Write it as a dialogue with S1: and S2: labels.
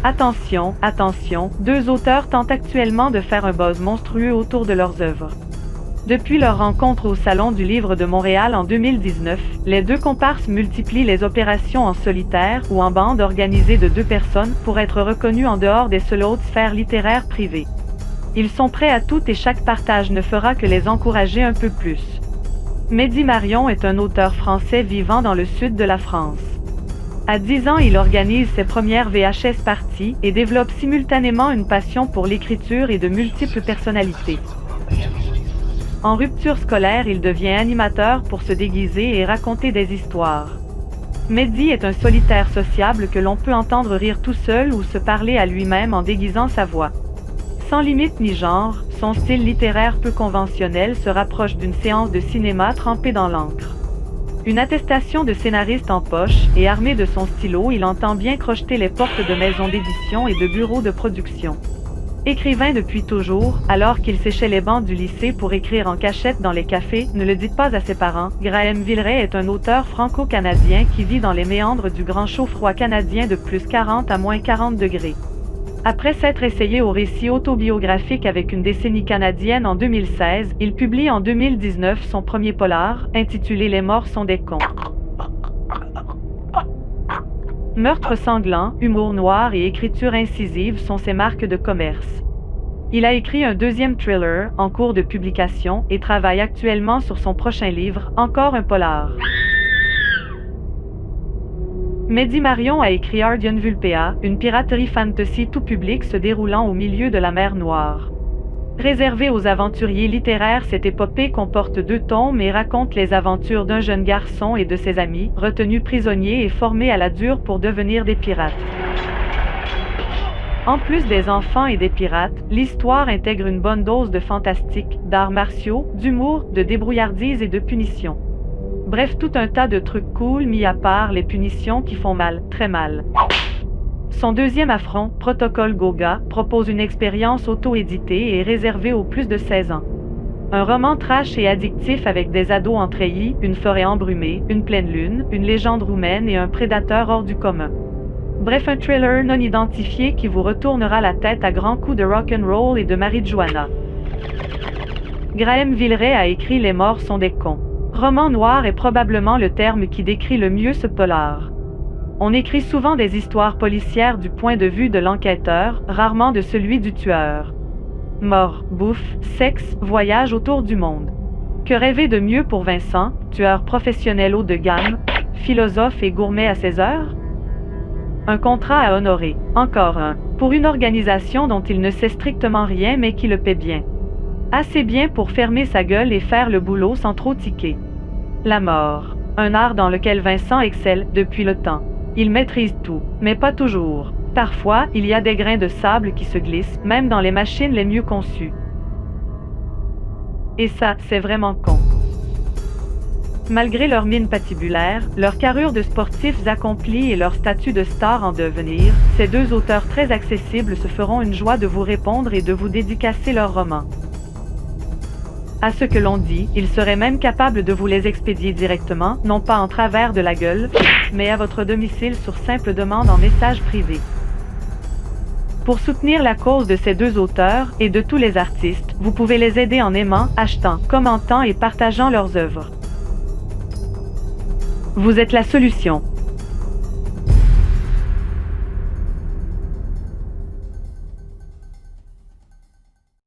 S1: Attention, attention, deux auteurs tentent actuellement de faire un buzz monstrueux autour de leurs œuvres. Depuis leur rencontre au Salon du Livre de Montréal en 2019, les deux comparses multiplient les opérations en solitaire ou en bande organisée de deux personnes pour être reconnus en dehors des seules hautes sphères littéraires privées. Ils sont prêts à tout et chaque partage ne fera que les encourager un peu plus. Mehdi Marion est un auteur français vivant dans le sud de la France. À 10 ans, il organise ses premières VHS parties et développe simultanément une passion pour l'écriture et de multiples personnalités. En rupture scolaire, il devient animateur pour se déguiser et raconter des histoires. Mehdi est un solitaire sociable que l'on peut entendre rire tout seul ou se parler à lui-même en déguisant sa voix. Sans limite ni genre, son style littéraire peu conventionnel se rapproche d'une séance de cinéma trempée dans l'encre. Une attestation de scénariste en poche et armé de son stylo, il entend bien crocheter les portes de maisons d'édition et de bureaux de production. Écrivain depuis toujours, alors qu'il séchait les bancs du lycée pour écrire en cachette dans les cafés, ne le dites pas à ses parents, Graeme Villeray est un auteur franco-canadien qui vit dans les méandres du grand chaud froid canadien de plus 40 à moins 40 degrés. Après s'être essayé au récit autobiographique avec une décennie canadienne en 2016, il publie en 2019 son premier polar, intitulé Les morts sont des cons. Meurtre sanglant, humour noir et écriture incisive sont ses marques de commerce. Il a écrit un deuxième thriller, en cours de publication, et travaille actuellement sur son prochain livre, encore un polar. Mehdi Marion a écrit Ardian Vulpea, une piraterie fantasy tout public se déroulant au milieu de la mer Noire. Réservée aux aventuriers littéraires, cette épopée comporte 2 tomes et raconte les aventures d'un jeune garçon et de ses amis, retenus prisonniers et formés à la dure pour devenir des pirates. En plus des enfants et des pirates, l'histoire intègre une bonne dose de fantastique, d'arts martiaux, d'humour, de débrouillardise et de punition. Bref, tout un tas de trucs cool mis à part les punitions qui font mal, très mal. Son deuxième affront, Protocole Goga, propose une expérience auto-éditée et réservée aux plus de 16 ans. Un roman trash et addictif avec des ados en treillis, une forêt embrumée, une pleine lune, une légende roumaine et un prédateur hors du commun. Bref, un thriller non identifié qui vous retournera la tête à grands coups de rock'n'roll et de marijuana. Graeme Villeray a écrit Les morts sont des cons. Roman noir est probablement le terme qui décrit le mieux ce polar. On écrit souvent des histoires policières du point de vue de l'enquêteur, rarement de celui du tueur. Mort, bouffe, sexe, voyage autour du monde. Que rêver de mieux pour Vincent, tueur professionnel haut de gamme, philosophe et gourmet à ses heures? Un contrat à honorer, encore un, pour une organisation dont il ne sait strictement rien mais qui le paie bien. Assez bien pour fermer sa gueule et faire le boulot sans trop tiquer. La mort, un art dans lequel Vincent excelle depuis le temps. Il maîtrise tout, mais pas toujours. Parfois, il y a des grains de sable qui se glissent, même dans les machines les mieux conçues. Et ça, c'est vraiment con. Malgré leur mine patibulaire, leur carrure de sportifs accomplis et leur statut de star en devenir, ces deux auteurs très accessibles se feront une joie de vous répondre et de vous dédicacer leurs romans. À ce que l'on dit, ils seraient même capables de vous les expédier directement, non pas en travers de la gueule, mais à votre domicile sur simple demande en message privé. Pour soutenir la cause de ces deux auteurs et de tous les artistes, vous pouvez les aider en aimant, achetant, commentant et partageant leurs œuvres. Vous êtes la solution.